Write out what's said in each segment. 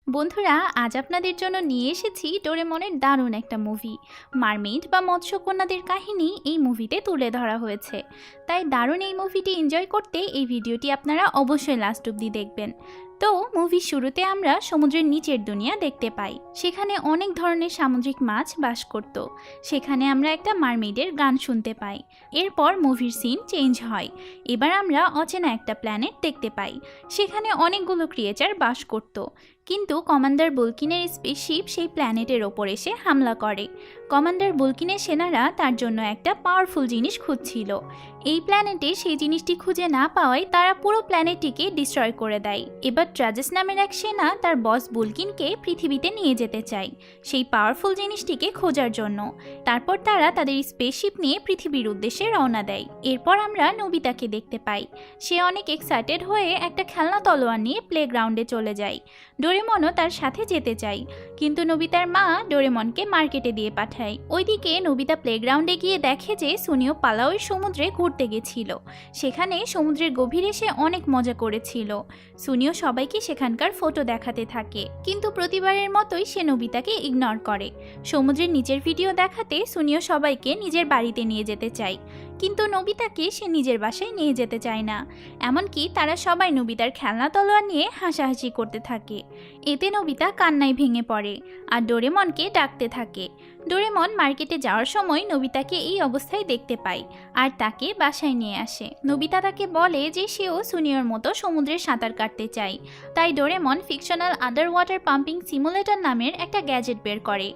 বন্ধুরা, আজ আপনাদের জন্য নিয়ে এসেছি ডোরেমনের দারুণ একটা মুভি। মারমেইড বা মৎস্যকন্যাদের কাহিনী এই মুভিতে তুলে ধরা হয়েছে। তাই দারুণ এই মুভিটি এনজয় করতে এই ভিডিওটি আপনারা অবশ্যই লাস্ট অবধি দেখবেন। তো মুভির শুরুতে আমরা সমুদ্রের নিচের দুনিয়া দেখতে পাই। সেখানে অনেক ধরনের সামুদ্রিক মাছ বাস করত। সেখানে আমরা একটা মারমেইডের গান শুনতে পাই। এরপর মুভির সিন চেঞ্জ হয়। এবার আমরা অচেনা একটা প্ল্যানেট দেখতে পাই। সেখানে অনেকগুলো ক্রিয়েচার বাস করত, কিন্তু কমান্ডার বুলকিনের স্পেসশিপ সেই প্ল্যানেটের ওপর এসে হামলা করে। কমান্ডার বুলকিনের সেনারা তার জন্য একটা পাওয়ারফুল জিনিস খুঁজছিল। এই প্ল্যানেটে সেই জিনিসটি খুঁজে না পাওয়ায় তারা পুরো প্ল্যানেটটিকে ডিস্ট্রয় করে দেয়। এবার ট্রাজেস নামের এক সেনা তার বস বুলকিনকে পৃথিবীতে নিয়ে যেতে চায় সেই পাওয়ারফুল জিনিসটিকে খোঁজার জন্য। তারপর তারা তাদের স্পেসশিপ নিয়ে পৃথিবীর উদ্দেশ্যে রওনা দেয়। এরপর আমরা নোবিতাকে দেখতে পাই। সে অনেক এক্সাইটেড হয়ে একটা খেলনা তলোয়ার নিয়ে প্লেগ্রাউন্ডে চলে যায়। ডোরেমনও তার সাথে যেতে চায়, কিন্তু নোবিতার মা ডোরেমনকে মার্কেটে দিয়ে পাঠায়। ওইদিকে নোবিতা প্লেগ্রাউন্ডে গিয়ে দেখে যে সুনিও পালাওয়ের সমুদ্রে ঘুরতে গেছিল। সেখানে সমুদ্রের গভীরে সে অনেক মজা করেছিল। সুনিও সবাইকে সেখানকার ফটো দেখাতে থাকে, কিন্তু প্রতিবারের মতোই সে নোবিতাকে ইগনোর করে। সমুদ্রের নিচের ভিডিও দেখাতে সুনিও সবাইকে নিজের বাড়িতে নিয়ে যেতে চায়, কিন্তু নোবিতাকে সে নিজের বাসায় নিয়ে যেতে চায় না। এমনকি তারা সবাই নোবিতার খেলনা তলোয়ার নিয়ে হাসাহাসি করতে থাকে। এতে নোবিতা কান্নায় ভেঙে পড়ে আর ডোরেমনকে ডাকতে থাকে। ডোরেমন মার্কেটে যাওয়ার সময় নোবিতাকে এই অবস্থায় দেখতে পায় আর তাকে বাসায় নিয়ে আসে। নোবিতা তাকে বলে যে সেও সুনিয়র মতো সমুদ্রে সাঁতার কাটতে চায়। তাই Doraemon fictional under water pumping simulator নামের একটা গ্যাজেট বের করে।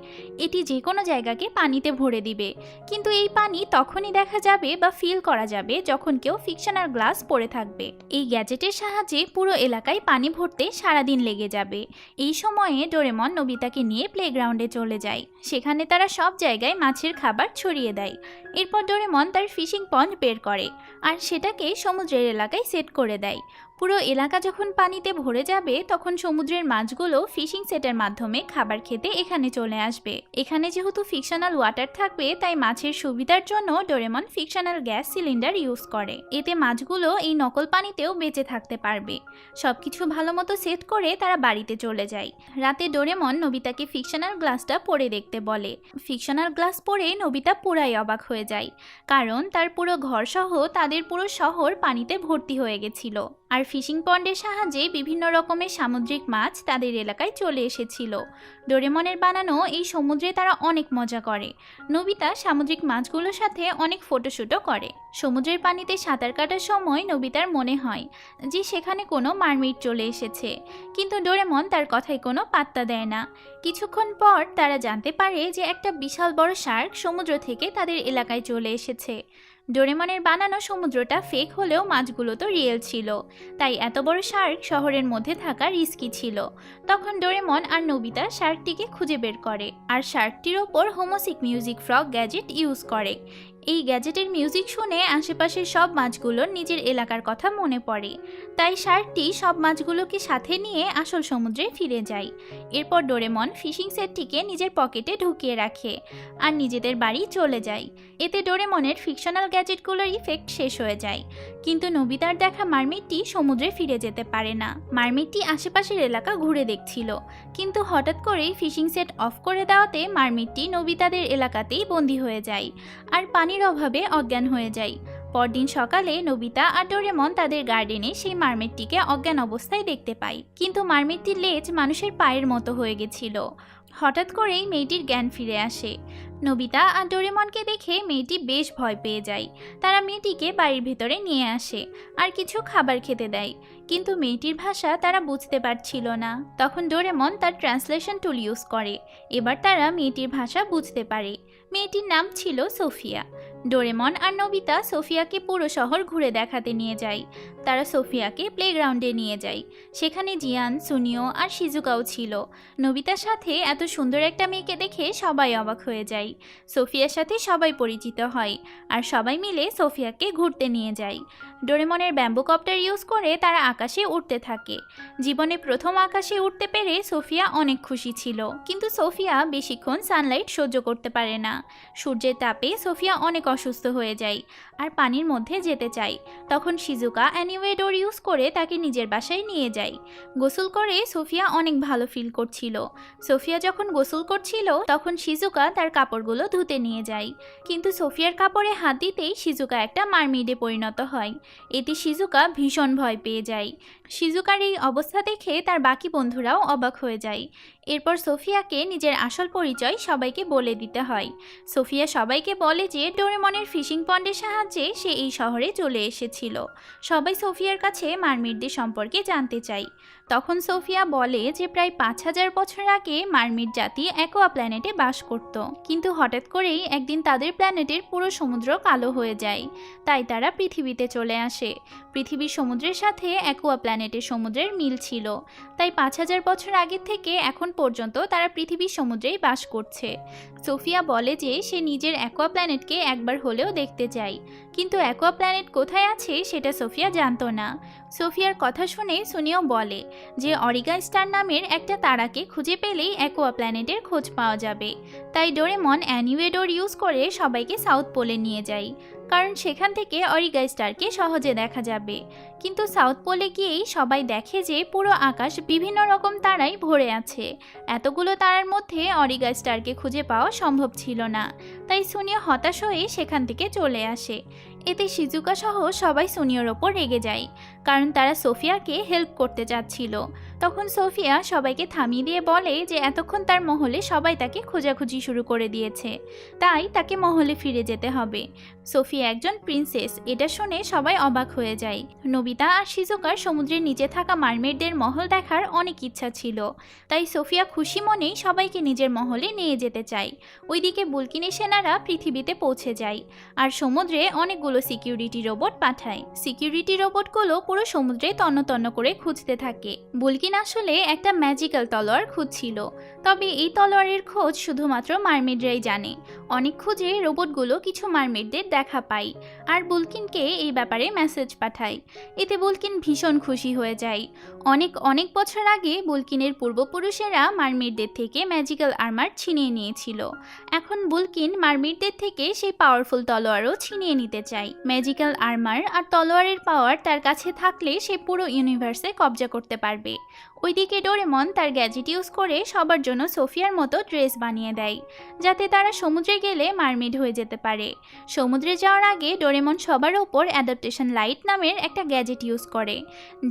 এটি যে কোনো জায়গাকে পানিতে ভরে দিবে, কিন্তু এই পানি তখনই দেখা যাবে বা ফিল করা যাবে যখন কেউ ফিকশনাল গ্লাস পরে থাকবে। এই গ্যাজেটের সাহায্যে পুরো এলাকায় পানি ভরতে সারাদিন লেগে যাবে। এই সময়ে ডোরেমন নোবিতাকে নিয়ে প্লেগ্রাউন্ডে চলে যায়। সেখানে তারা সব জায়গায় মাছের খাবার ছড়িয়ে দেয়। এরপর ডোরেমন তার ফিশিং পন্ড বের করে আর সেটাকে সমুদ্রের এলাকায় সেট করে দেয়। পুরো এলাকা যখন পানিতে ভরে যাবে তখন সমুদ্রের মাছগুলো ফিশিং সেটের মাধ্যমে খাবার খেতে এখানে চলে আসবে। এখানে যেহেতু ফিকশনাল ওয়াটার থাকবে, তাই মাছের সুবিধার জন্য Doraemon fictional gas cylinder use করে। এতে মাছগুলো এই নকল পানিতেও বেঁচে থাকতে পারবে। সবকিছু ভালো মতো সেট করে তারা বাড়িতে চলে যায়। রাতে ডোরেমন নোবিতাকে ফিকশনাল গ্লাসটা পরে দেখতে বলে। ফিকশনাল গ্লাস পরে নোবিতা পুরাই অবাক হয়ে যায়, কারণ তার পুরো ঘর সহ তাদের পুরো শহর পানিতে ভর্তি হয়ে গেছিল। আর ফিশিং পন্ডের সাহায্যে বিভিন্ন রকমের সামুদ্রিক মাছ তাদের এলাকায় চলে এসেছিল। ডোরেমনের বানানো এই সমুদ্রে তারা অনেক মজা করে। নোবিতা সামুদ্রিক মাছগুলোর সাথে অনেক ফটোশ্যুটও করে। সমুদ্রের পানিতে সাঁতার কাটার সময় নোবিতার মনে হয় যে সেখানে কোনো মারমেইড চলে এসেছে, কিন্তু ডোরেমন তার কথায় কোনো পাত্তা দেয় না। কিছুক্ষণ পর তারা জানতে পারে যে একটা বিশাল বড় শার্ক সমুদ্র থেকে তাদের এলাকায় চলে এসেছে। ডোরেমনের বানানো সমুদ্রটা ফেক হলেও মাছগুলো তো রিয়েল ছিল, তাই এত বড় শার্ক শহরের মধ্যে থাকা রিস্কি ছিল। তখন ডোরেমন আর নোবিতা শার্কটিকে খুঁজে বের করে আর শার্কটির ওপর হোমোসিক মিউজিক ফ্রগ গ্যাজেট ইউজ করে। এই গ্যাজেটের মিউজিক শুনে আশেপাশের সব মাছগুলোর নিজের এলাকার কথা মনে পড়ে। তাই শার্কটি সব মাছগুলোকে সাথে নিয়ে আসল সমুদ্রে ফিরে যায়। এরপর ডোরেমন ফিশিং সেটটিকে নিজের পকেটে ঢুকিয়ে রাখে আর নিজেদের বাড়ি চলে যায়। এতে ডোরেমনের ফিকশনাল গ্যাজেটগুলোর ইফেক্ট শেষ হয়ে যায়, কিন্তু নোবিতার দেখা মারমেইডটি সমুদ্রে ফিরে যেতে পারে না। মারমেইডটি আশেপাশের এলাকা ঘুরে দেখছিল, কিন্তু হঠাৎ করেই ফিশিং সেট অফ করে দেওয়াতে মারমেইডটি নোবিতাদের এলাকাতেই বন্দী হয়ে যায় আর পানির অভাবে অজ্ঞান হয়ে যায়। পরদিন সকালে নোবিতা আর ডোরেমন তাদের গার্ডেনে সেই মারমেইডটিকে অজ্ঞান অবস্থায় দেখতে পায়, কিন্তু মারমেইডটির লেজ মানুষের পায়ের মতো হয়ে গেছিল। হঠাৎ করেই মেয়েটির জ্ঞান ফিরে আসে। নোবিতা আর ডোরেমনকে দেখে মেয়েটি বেশ ভয় পেয়ে যায়। তারা মেয়েটিকে বাড়ির ভেতরে নিয়ে আসে আর কিছু খাবার খেতে দেয়, কিন্তু মেয়েটির ভাষা তারা বুঝতে পারছিল না। তখন ডোরেমন তার ট্রান্সলেশন টুল ইউজ করে। এবার তারা মেয়েটির ভাষা বুঝতে পারে। মেয়েটির নাম ছিল সোফিয়া। ডোরেমন আর নোবিতা সোফিয়াকে পুরো শহর ঘুরে দেখাতে নিয়ে যায়। তারা সোফিয়াকে প্লেগ্রাউন্ডে নিয়ে যায়। সেখানে জিয়ান, সুনিও আর শিজুকাও ছিল। নোবিতার সাথে এত সুন্দর একটা মেয়েকে দেখে সবাই অবাক হয়ে যায়। সোফিয়ার সাথে সবাই পরিচিত হয় আর সবাই মিলে সোফিয়াকে ঘুরতে নিয়ে যায়। ডোরেমনের ব্যাম্বু কপ্টার ইউজ করে তারা আকাশে উঠতে থাকে। জীবনে প্রথম আকাশে উঠতে পেরে সোফিয়া অনেক খুশি ছিল, কিন্তু সোফিয়া বেশিক্ষণ সানলাইট সহ্য করতে পারে না। সূর্যের তাপে সোফিয়া অনেক অসুস্থ হয়ে যায় আর পানির মধ্যে যেতে চায়। তখন শিজুকা অ্যানিওয়ে ডোর ইউজ করে তাকে নিজের বাসায় নিয়ে যায়। গোসল করে সোফিয়া অনেক ভালো ফিল করছিল। সোফিয়া যখন গোসল করছিল তখন শিজুকা তার কাপড়গুলো ধুতে নিয়ে যায়, কিন্তু সোফিয়ার কাপড়ে হাত দিতেই শিজুকা একটা মারমেডে পরিণত হয়। এতে শিজুকা ভীষণ ভয় পেয়ে যায়। শিজুকার এই অবস্থা দেখে তার বাকি বন্ধুরাও অবাক হয়ে যায়। এরপর সোফিয়াকে নিজের আসল পরিচয় সবাইকে বলে দিতে হয়। সোফিয়া সবাইকে বলে যে ডোরেমনের ফিশিং পন্ডের সাহায্যে সে এই শহরে চলে এসেছিল। সবাই সোফিয়ার কাছে মারমিটদের সম্পর্কে জানতে চায়। তখন সোফিয়া বলে যে প্রায় 5000 বছর আগে মারমিট জাতি অ্যাকোয়া প্ল্যানেটে বাস করত, কিন্তু হঠাৎ করেই একদিন তাদের প্ল্যানেটের পুরো সমুদ্র কালো হয়ে যায়। তাই তারা পৃথিবীতে চলে আসে। পৃথিবীর সমুদ্রের সাথে অ্যাকোয়া প্ল্যানেটের সমুদ্রের মিল ছিল, তাই 5000 বছর আগে থেকে এখন পর্যন্ত তারা পৃথিবীর সমুদ্রেই বাস করছে। সোফিয়া বলে যে সে নিজের অ্যাকোয়া প্ল্যানেটকে একবার হলেও দেখতে চায়, কিন্তু অ্যাকোয়া প্ল্যানেট কোথায় আছে সেটা সোফিয়া জানতো না। সোফিয়ার কথা শুনে সুনিও বলে যে অরিগা স্টার নামের একটা তারাকে খুঁজে পেলেই অ্যাকোয়া প্ল্যানেটের খোঁজ পাওয়া যাবে। তাই ডোরেমন অ্যানিওয়ে ডোর ইউজ করে সবাইকে সাউথ পোলে নিয়ে যায়, কারণ সেখান থেকে অরিগা স্টারকে সহজে দেখা যাবে। কিন্তু সাউথ পোলে গিয়েই সবাই দেখে যে পুরো আকাশ বিভিন্ন রকম তারায় ভরে আছে। এতগুলো তারার মধ্যে অরিগা স্টারকে খুঁজে পাওয়া সম্ভব ছিল না, তাই সুনিয়া হতাশ হয়ে সেখান থেকে চলে আসে। এতে শিজুকা সহ সবাই সুনিয়র ওপর রেগে যায়, কারণ তারা সোফিয়াকে হেল্প করতে চাচ্ছিল। তখন সোফিয়া সবাইকে থামিয়ে দিয়ে বলে যে এতক্ষণ তার মহলে সবাই তাকে খোঁজাখুঁজি শুরু করে দিয়েছে, তাই তাকে মহলে ফিরে যেতে হবে। সোফিয়া একজন প্রিন্সেস, এটা শুনে সবাই অবাক হয়ে যায়। নোবিতা আর শিজুকার সমুদ্রের নিচে থাকা মারমেডদের মহল দেখার অনেক ইচ্ছা ছিল, তাই সোফিয়া খুশি মনেই সবাইকে নিজের মহলে নিয়ে যেতে চায়। ওইদিকে বুলকিনের সেনারা পৃথিবীতে পৌঁছে যায় আর সমুদ্রে অনেকগুলো সিকিউরিটি রোবট পাঠায়। সিকিউরিটি রোবটগুলো পুরো সমুদ্রে তন্ন করে খুঁজতে থাকে। বুলকিন আসলে একটা ম্যাজিক্যাল তলোয়ার খুঁজছিল, তবে এই তলোয়ারের খোঁজ শুধুমাত্র মারমেডরাই জানে। অনেক খুঁজে রোবটগুলো কিছু মারমেডদের দেখা পায় আর বুলকিনকে এই ব্যাপারে মেসেজ পাঠায়। এতে বুলকিন ভীষণ খুশি হয়ে যায়। অনেক বছর আগে বুলকিনের পূর্বপুরুষেরা মারমেডদের থেকে ম্যাজিক্যাল আর্মার ছিনিয়ে নিয়েছিল। এখন বুলকিন মারমেডদের থেকে সেই পাওয়ারফুল তলোয়ারও ছিনিয়ে নিতে চায়। ম্যাজিক্যাল আর্মার আর তলোয়ারের পাওয়ার তার কাছে থাকলে সে পুরো ইউনিভার্সে কবজা করতে পারবে। ওইদিকে ডোরেমন তার গ্যাজেট ইউজ করে সবার জন্য সোফিয়ার মতো ড্রেস বানিয়ে দেয়, যাতে তারা সমুদ্রে গেলে মারমেড হয়ে যেতে পারে। সমুদ্রে যাওয়ার আগে ডোরেমন সবার ওপর অ্যাডাপ্টেশন লাইট নামের একটা গ্যাজেট ইউজ করে,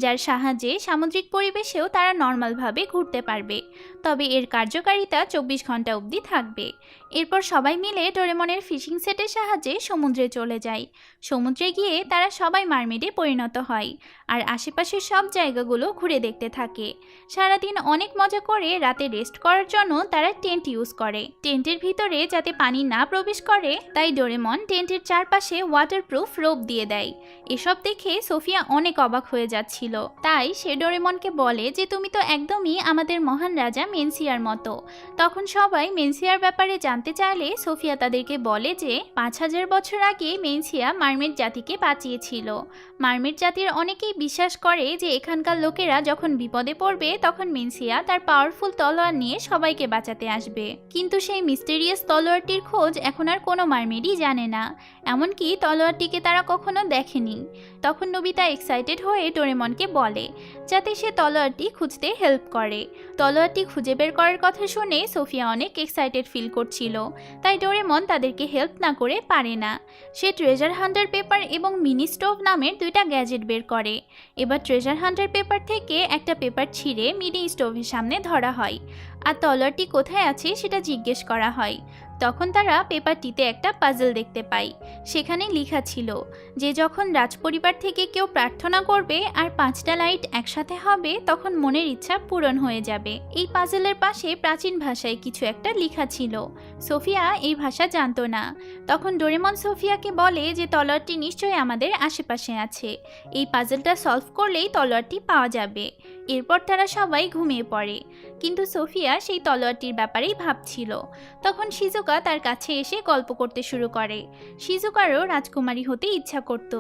যার সাহায্যে সামুদ্রিক পরিবেশেও তারা নর্মালভাবে ঘুরতে পারবে, তবে এর কার্যকারিতা 24 ঘন্টা অবধি থাকবে। এরপর সবাই মিলে ডোরেমনের ফিশিং সেটের সাহায্যে সমুদ্রে চলে যায়। সমুদ্রে গিয়ে তারা সবাই মারমেডে পরিণত হয় আর আশেপাশের সব জায়গাগুলো ঘুরে দেখতে থাকে। সারাদিন অনেক মজা করে রাতে রেস্ট করার জন্য তারা টেন্ট ইউজ করে। টেন্টের ভিতরে যাতে পানি না প্রবেশ করে, তাই ডোরেমন টেন্টের চারপাশে ওয়াটারপ্রুফ রোপ দিয়ে দেয়। এসব দেখে সোফিয়া অনেক অবাক হয়ে যাচ্ছিল, তাই সে ডোরেমনকে বলে যে তুমি তো একদমই আমাদের মহান রাজা মেনসিয়ার মতো। তখন সবাই মেনসিয়ার ব্যাপারে জানতে চাইলে সোফিয়া তাদেরকে বলে যে 5000 বছর আগে মেনসিয়া মারমেড জাতিকে বাঁচিয়েছিল। মারমেড জাতির অনেকেই বিশ্বাস করে যে এখানকার লোকেরা যখন বিপদে পড়বে তখন মেনসিয়া তার পাওয়ারফুল তলোয়ার নিয়ে সবাইকে বাঁচাতে আসবে, কিন্তু সেই মিস্টেরিয়াস তলোয়ারটির খোঁজ এখন আর কোনো মারমেডই জানে না, এমনকি তলোয়ারটিকে তারা কখনো দেখেনি। তখন নোবিতা এক্সাইটেড হয়ে ডোরেমনকে বলে যাতে সে তলোয়ারটি খুঁজতে হেল্প করে। তলোয়ারটি খুঁজে বের করার কথা শুনে সোফিয়া অনেক এক্সাইটেড ফিল করছিল, তাই ডোরেমন তাদেরকে হেল্প না করে পারে না। সে ট্রেজার হান্টার পেপার এবং মিনি স্টোভ নামের দুইটা গ্যাজেট বের করে। এবার ট্রেজার হান্টার পেপার থেকে একটা পেপার ছিঁড়ে মিনি স্টোভের সামনে ধরা হয় আর তলোয়ারটি কোথায় আছে সেটা জিজ্ঞেস করা হয়। তখন তারা পেপারটিতে একটা পাজল দেখতে পায়। সেখানে লেখা ছিল যে যখন রাজপরিবার থেকে কেউ প্রার্থনা করবে আর 5টা লাইট একসাথে হবে তখন মনের ইচ্ছা পূরণ হয়ে যাবে। এই পাজলের পাশে প্রাচীন ভাষায় কিছু একটা লেখা ছিল। সোফিয়া এই ভাষা জানতো না। তখন ডোরেমন সোফিয়াকে বলে যে তলোয়ারটি নিশ্চয়ই আমাদের আশেপাশে আছে, এই পাজলটা সলভ করলেই তলোয়ারটি পাওয়া যাবে। এরপর তারা সবাই ঘুমিয়ে পড়ে, কিন্তু সোফিয়া সেই তলোয়ারটির ব্যাপারেই ভাবছিল। তখন শিজুকা তার কাছে এসে গল্প করতে শুরু করে। শিজুকারও রাজকুমারী হতে ইচ্ছা করত,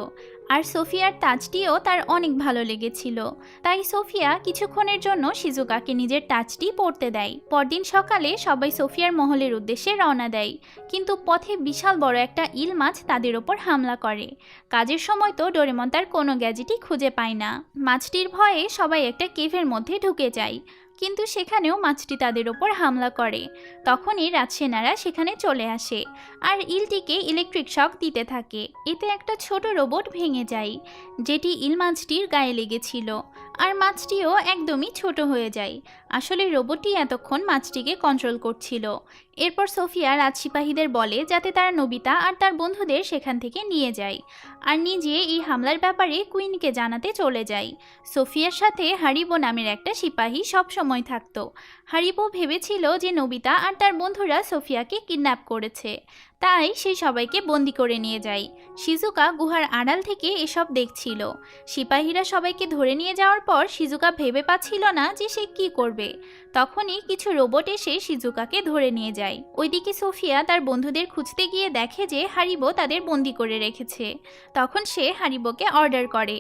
আর সোফিয়ার টাচটিও তার অনেক ভালো লেগেছিল। তাই সোফিয়া কিছুক্ষণের জন্য শিজুকাকে নিজের টাচটি পরতে দেয়। পরদিন সকালে সবাই সোফিয়ার মহলের উদ্দেশ্যে রওনা দেয়, কিন্তু পথে বিশাল বড় একটা ইল মাছ তাদের ওপর হামলা করে। কাজের সময় তো ডোরেমন তার কোনো গ্যাজেটই খুঁজে পায় না। মাছটির ভয়ে সবাই একটা কেভের মধ্যে ঢুকে যায়, কিন্তু সেখানেও মাছটি তাদের ওপর হামলা করে। তখনই রাজসেনারা সেখানে চলে আসে আর ইলটিকে ইলেকট্রিক শক দিতে থাকে। এতে একটা ছোট রোবট ভেঙে যায়, যেটি ইল মাছটির গায়ে লেগেছিল, আর মাছটিও একদমই ছোট হয়ে যায়। আসলে রোবটটি এতক্ষণ মাছটিকে কন্ট্রোল করছিল। এরপর সোফিয়া রাজসিপাহীদের বলে যাতে তারা নোবিতা আর তার বন্ধুদের সেখান থেকে নিয়ে যায়, আর নিজে এই হামলার ব্যাপারে কুইনকে জানাতে চলে যায়। সোফিয়ার সাথে হারিবো নামের একটা সিপাহী সবসময় থাকতো। হারিবো ভেবেছিল যে নোবিতা আর তার বন্ধুরা সোফিয়াকে কিডন্যাপ করেছে, তাই সে সবাইকে বন্দি করে নিয়ে যায়। শিজুকা গুহার আড়াল থেকে এসব দেখছিল। সিপাহীরা সবাইকে ধরে নিয়ে যাওয়ার পর শিজুকা ভেবে পাচ্ছিল না যে সে কি করবে। তখনই কিছু রোবট এসে শিজুকাকে ধরে নিয়ে যায়। ওইদিকে সোফিয়া তার বন্ধুদের খুঁজতে গিয়ে দেখে যে হারিবো তাদের বন্দি করে রেখেছে। তখন সে হারিবোকে অর্ডার করে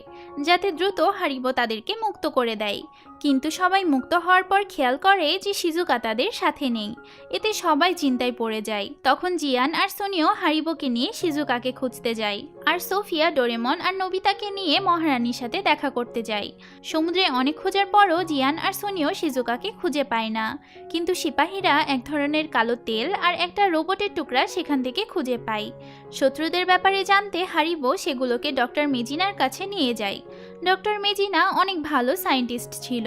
যাতে দ্রুত হারিবো তাদেরকে মুক্ত করে দেয়। কিন্তু সবাই মুক্ত হওয়ার পর খেয়াল করে যে শিজুকা তাদের সাথে নেই। এতে সবাই চিন্তায় পড়ে যায়। তখন জিয়ান আর সোনিও হারিবোকে নিয়ে শিজুকাকে খুঁজতে যায়, আর সোফিয়া ডোরেমন আর নোবিতাকে নিয়ে মহারানীর সাথে দেখা করতে যায়। সমুদ্রে অনেক খোঁজার পরও জিয়ান আর সোনিও শিজুকাকে খুঁজে পায় না, কিন্তু সিপাহীরা এক ধরনের কালো তেল আর একটা রোবটের টুকরা সেখান থেকে খুঁজে পায়। শত্রুদের ব্যাপারে জানতে হারিবো সেগুলোকে ডক্টর মেজিনার কাছে নিয়ে যায়। ডক্টর মেজিনা অনেক ভালো সায়েন্টিস্ট ছিল।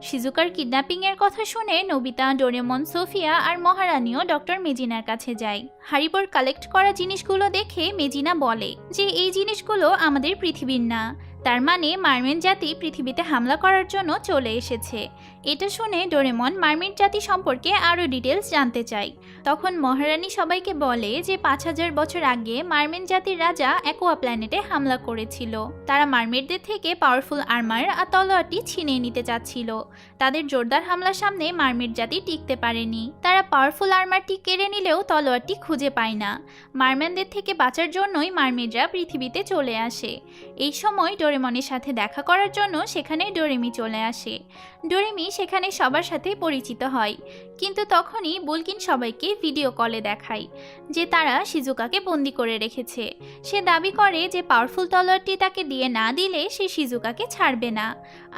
শিজুকার কিডন্যাপিংয়ের কথা শুনে নোবিতা, ডোরেমন, সোফিয়া আর মহারানীও ডক্টর মেজিনার কাছে যায়। হারিবোর কালেক্ট করা জিনিসগুলো দেখে মেজিনা বলে যে এই জিনিসগুলো আমাদের পৃথিবীর না, তার মানে মারমেন জাতি পৃথিবীতে হামলা করার জন্য চলে এসেছে। এটা শুনে ডোরেমন মারমেন জাতি সম্পর্কে আরও ডিটেলস জানতে চায়। তখন মহারানী সবাইকে বলে যে 5000 বছর আগে মারমেন জাতির রাজা অ্যাকোয়া প্ল্যানেটে হামলা করেছিল। তারা মারমেডদের থেকে পাওয়ারফুল আর্মার আর তলোয়ারটি ছিনিয়ে নিতে চাচ্ছিল। তাদের জোরদার হামলার সামনে মারমেড জাতি টিকতে পারেনি। তারা পাওয়ারফুল আর্মারটি কেড়ে নিলেও তলোয়ারটি খুঁজে পায় না। মারম্যানদের থেকে বাঁচার জন্যই মারমেডরা পৃথিবীতে চলে আসে। এই সময় ডোরেমনের সাথে দেখা করার জন্য সেখানে ডোরেমি চলে আসে। ডোরেমি সেখানে সবার সাথে পরিচিত হয়, কিন্তু তখনই বুলকিন সবাইকে ভিডিও কলে দেখায় যে তারা শিজুকাকে বন্দি করে রেখেছে। সে দাবি করে যে পাওয়ারফুল তলোয়ারটি তাকে দিয়ে না দিলে সে শিজুকাকে ছাড়বে না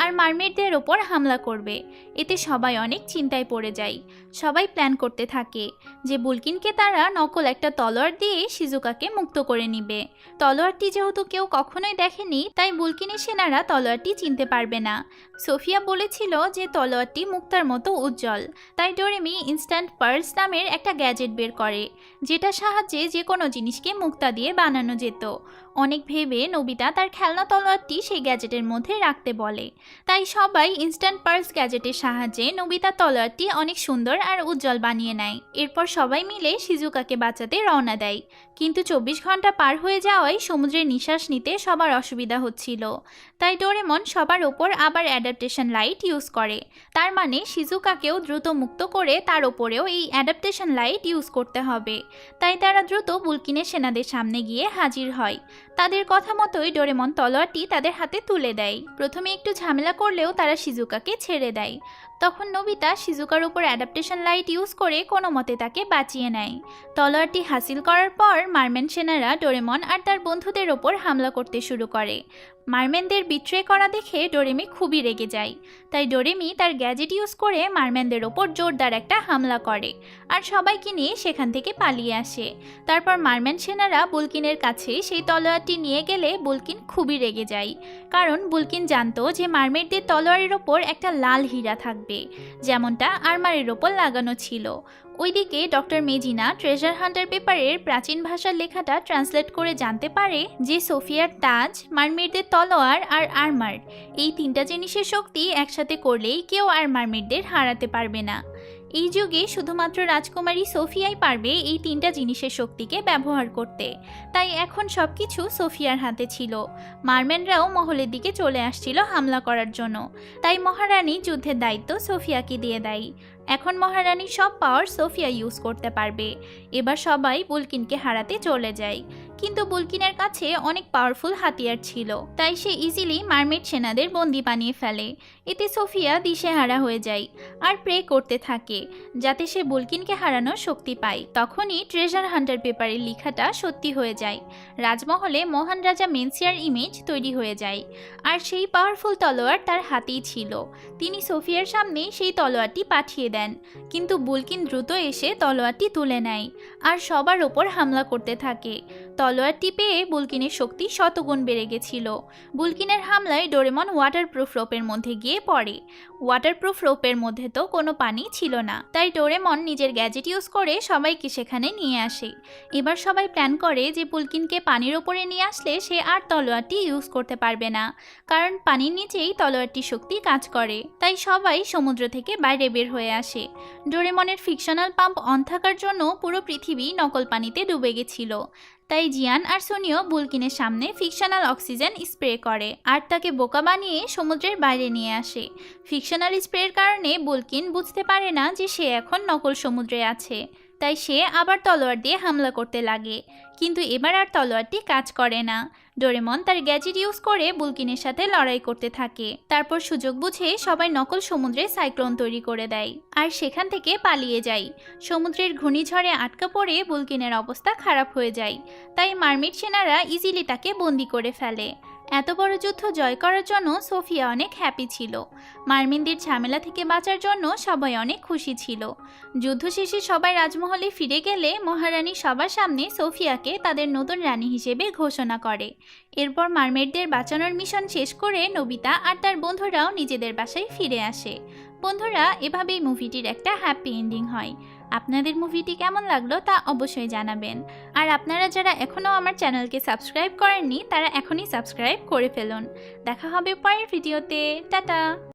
আর মারমেডদের ওপর হামলা করবে। এতে সবাই অনেক চিন্তায় পড়ে যায়। সবাই প্ল্যান করতে থাকে যে বুলকিনকে তারা নকল একটা তলোয়ার দিয়ে শিজুকাকে মুক্ত করে নিবে। তলোয়ারটি যেহেতু কেউ কখনোই দেখেনি, তাই বুলকিনের সেনারা তলোয়ারটি চিনতে পারবে না। সোফিয়া বলেছিল যে তলোয়ারটি মুক্তার মতো উজ্জ্বল, তাই ডোরেমি ইনস্ট্যান্ট পার্লস নামের একটা গ্যাজেট বের করে, যেটা সাহায্যে যে কোনো জিনিসকে মুক্তা দিয়ে বানানো যেত। অনেক ভেবে নোবিতা তার খেলনা তলোয়ারটি সেই গ্যাজেটের মধ্যে রাখতে বলে। তাই সবাই ইনস্ট্যান্ট পার্লস গ্যাজেটের সাহায্যে নোবিতার তলোয়ারটি অনেক সুন্দর আর উজ্জ্বল বানিয়ে নেয়। এরপর সবাই মিলে শিজুকাকে বাঁচাতে রওনা দেয়, কিন্তু 24 ঘন্টা পার হয়ে যাওয়ায় সমুদ্রের নিঃশ্বাস নিতে সবার অসুবিধা হচ্ছিল। তাই ডোরেমন সবার ওপর আবার অ্যাডাপ্টেশন লাইট ইউজ করে। তার মানে শিজুকাকেও দ্রুত মুক্ত করে তার ওপরেও এই অ্যাডাপ্টেশন লাইট ইউজ করতে হবে। তাই তারা দ্রুত বুলকিনের সেনাদের সামনে গিয়ে হাজির হয়। তাদের কথা মতোই ডোরেমন তলোয়ারটি তাদের হাতে তুলে দেয়। প্রথমে একটু ঝামেলা করলেও তারা শিজুকাকে ছেড়ে দেয়। তখন নোবিতা শিজুকার উপর অ্যাডাপ্টেশন লাইট ইউজ করে কোনো মতে তাকে বাঁচিয়ে নেয়। তলোয়ারটি হাসিল করার পর মারম্যান সেনারা ডোরেমন আর তার বন্ধুদের ওপর হামলা করতে শুরু করে। মারম্যানদের বিট্রে করা দেখে ডোরেমি খুবই রেগে যায়। তাই ডোরেমি তার গ্যাজেট ইউজ করে মারম্যানদের ওপর জোরদার একটা হামলা করে আর সবাইকে নিয়ে সেখান থেকে পালিয়ে আসে। তারপর মারম্যান সেনারা বুলকিনের কাছে সেই তলোয়ারটি নিয়ে গেলে বুলকিন খুবই রেগে যায়, কারণ বুলকিন জানতো যে মারমেডদের তলোয়ারের ওপর একটা লাল হীরা থাকবে, যেমনটা আর্মারের ওপর লাগানো ছিল। ওইদিকে ডক্টর মেজিনা ট্রেজার হান্টার পেপারের প্রাচীন ভাষার লেখাটা ট্রান্সলেট করে জানতে পারে যে সোফিয়ার তাজ, মারমেডদের তলোয়ার আর আর্মার, এই তিনটা জিনিসের শক্তি একসাথে করলেই কেউ আর মারমেডদের হারাতে পারবে না। এই যুগে শুধুমাত্র রাজকুমারী সোফিয়াই পারবে এই তিনটা জিনিসের শক্তিকে ব্যবহার করতে। তাই এখন সবকিছু সোফিয়ার হাতে ছিল। মারম্যানরাও মহলের দিকে চলে আসছিল হামলা করার জন্য। তাই মহারানী যুদ্ধের দায়িত্ব সোফিয়াকে দিয়ে দেয়। এখন মহারানীর সব পাওয়ার সোফিয়া ইউজ করতে পারবে। এবার সবাই বুলকিনকে হারাতে চলে যায়, কিন্তু বুলকিনের কাছে অনেক পাওয়ারফুল হাতিয়ার ছিল, তাই সে ইজিলি মারমেড সেনাদের বন্দি বানিয়ে ফেলে। এতে সোফিয়া দিশেহারা হয়ে যায় আর প্রে করতে থাকে যাতে সে বুলকিনকে হারানোর শক্তি পায়। তখনই ট্রেজার হান্টার পেপারের লেখাটা সত্যি হয়ে যায়। রাজমহলে মহান রাজা মেনসিয়ার ইমেজ তৈরি হয়ে যায়, আর সেই পাওয়ারফুল তলোয়ার তার হাতেই ছিল। তিনি সোফিয়ার সামনে সেই তলোয়ারটি পাঠিয়ে দেন, কিন্তু বুলকিন দ্রুত এসে তলোয়ারটি তুলে নেয় আর সবার ওপর হামলা করতে থাকে। তলোয়ারটি পেয়ে বুলকিনের শক্তি শতগুণ বেড়ে গেছিল। বুলকিনের হামলায় ডোরেমন ওয়াটারপ্রুফ রোপের মধ্যে গিয়ে পড়ে। ওয়াটারপ্রুফ রোপের মধ্যে তো কোনো পানি ছিল না, তাই ডোরেমন নিজের গ্যাজেট ইউজ করে সবাইকে সেখানে নিয়ে আসে। এবার সবাই প্ল্যান করে যে বুলকিনকে পানির ওপরে নিয়ে আসলে সে আর তলোয়ারটি ইউজ করতে পারবে না, কারণ পানির নিচেই তলোয়ারটির শক্তি কাজ করে। তাই সবাই সমুদ্র থেকে বাইরে বের হয়ে আসে। ডোরেমনের ফিকশনাল পাম্প অন থাকার জন্য পুরো পৃথিবী নকল পানিতে ডুবে গেছিল। তাই জিয়ান আর সোনিও বুলকিনের সামনে ফিকশনাল অক্সিজেন স্প্রে করে আর তাকে বোকা বানিয়ে সমুদ্রের বাইরে নিয়ে আসে। ফিকশনাল স্প্রের কারণে বুলকিন বুঝতে পারে না যে সে এখন নকল সমুদ্রে আছে, তাই সে আবার তলোয়ার দিয়ে হামলা করতে লাগে, কিন্তু এবার আর তলোয়ারটি কাজ করে না। ডোরেমন তার গ্যাজেট ইউজ করে বুলকিনের সাথে লড়াই করতে থাকে। তারপর সুযোগ বুঝে সবাই নকল সমুদ্রে সাইক্লোন তৈরি করে দেয় আর সেখান থেকে পালিয়ে যায়। সমুদ্রের ঘূর্ণিঝড়ে আটকা পড়ে বুলকিনের অবস্থা খারাপ হয়ে যায়, তাই মারমেড সেনারা ইজিলি তাকে বন্দি করে ফেলে। এত বড় যুদ্ধ জয় করার জন্য সোফিয়া অনেক হ্যাপি ছিল। মারমিনদের ঝামেলা থেকে বাঁচার জন্য সবাই অনেক খুশি ছিল। যুদ্ধ শেষে সবাই রাজমহলে ফিরে গেলে মহারানী সবার সামনে সোফিয়াকে তাদের নতুন রানী হিসেবে ঘোষণা করে। এরপর মারমেডদের বাঁচানোর মিশন শেষ করে নোবিতা আর তার বন্ধুরাও নিজেদের বাসায় ফিরে আসে। বন্ধুরা, এভাবেই মুভিটির একটা হ্যাপি এন্ডিং হয়। আপনাদের মুভিটি কেমন লাগলো তা অবশ্যই জানাবেন। আর আপনারা যারা এখনও আমার চ্যানেলকে সাবস্ক্রাইব করেননি তারা এখনই সাবস্ক্রাইব করে ফেলুন। দেখা হবে পরের ভিডিওতে। টাটা।